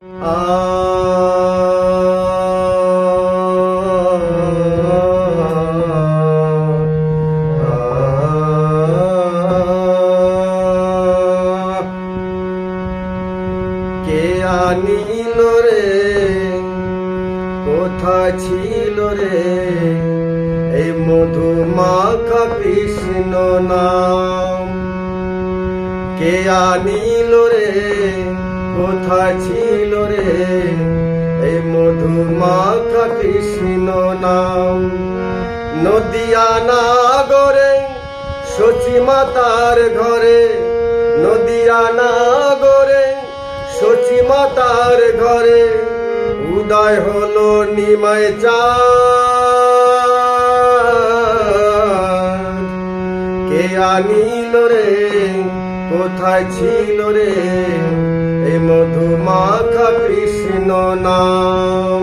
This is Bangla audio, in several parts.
কে আনিল রে, কোথায় ছিল রে এই মধু মাখা কৃষ্ণ নাম? কে আনিল রে, কোথায় ছিল রে এই মধু মাখা কৃষ্ণ নাম? নদিয়া নাগরে সচি মাতার ঘরে, নদিয়া নাগরে সচি মাতার ঘরে উদয় হলো নিমাই চাঁদ। কে আনিল রে, কোথায় ছিল রে এই মধু মাখা কৃষ্ণ নাম?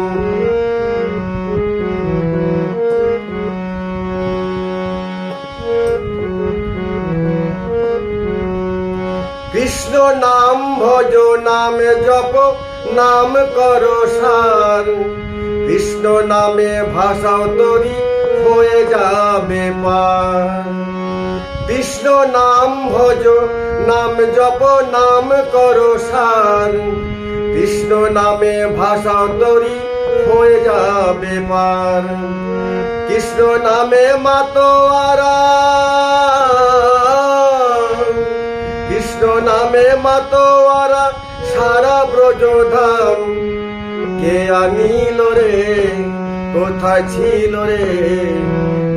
কৃষ্ণ নাম ভজ, নামে জপ, নাম করো সার। কৃষ্ণ নামে ভাষাও তরি হয়ে যাবে পার। কৃষ্ণ নাম ভজ, নাম জপ, নাম করো সার। কৃষ্ণ নামে ভাষাও তরি হয়ে যাবে পার। কৃষ্ণ নামে মাতোয়ারা, কৃষ্ণ নামে মাতোয়ারা সারা ব্রজধাম। কে আনিল রে, কোথায় ছিল রে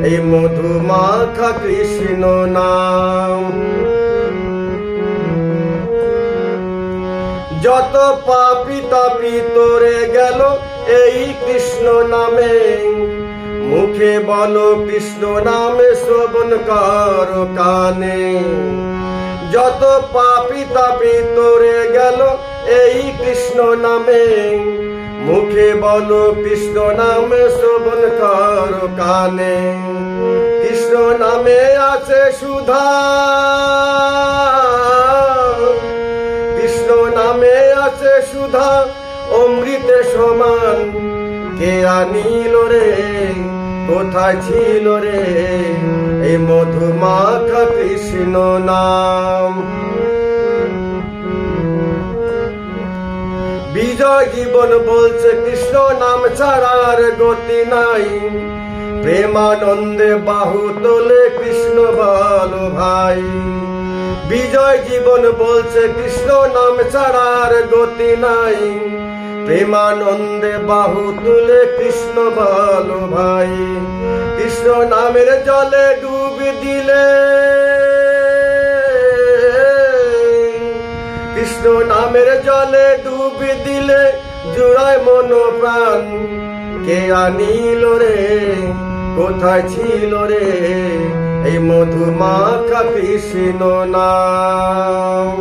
এই মধু মাখা কৃষ্ণ নাম? যত পাপী তাপী তরে গেল এই কৃষ্ণ নামে। মুখে বলো কৃষ্ণ নামে, শ্রবণ করো কানে। যত পাপী তাপী তরে গেল এই কৃষ্ণ নামে। মুখে বলো কৃষ্ণ নামে, শ্রবণ করো কানে। কৃষ্ণ নামে আছে সুধা, কৃষ্ণ নামে আছে সুধা অমৃতে সমান। কে আনিল রে, কোথায় ছিল রে এই মধু মাখা কৃষ্ণ নাম? বিজয় জীবন বলছে কৃষ্ণ নাম ছাড়ার গতি নাই। প্রেমানন্দে বাহু তোলে কৃষ্ণ বলো ভাই। বিজয় জীবন বলছে কৃষ্ণ নাম ছাড়ার গতি নাই। প্রেমানন্দে বাহু তুলে কৃষ্ণ বলো ভাই। কৃষ্ণ নামের জলে ডুব দিলে, কৃষ্ণ নামের জলে ডুব দিলে জুড়ায় মন প্রাণ। কে আনিল রে, কোথায় ছিল রে এই মধু মাখা কৃষ্ণ নাম?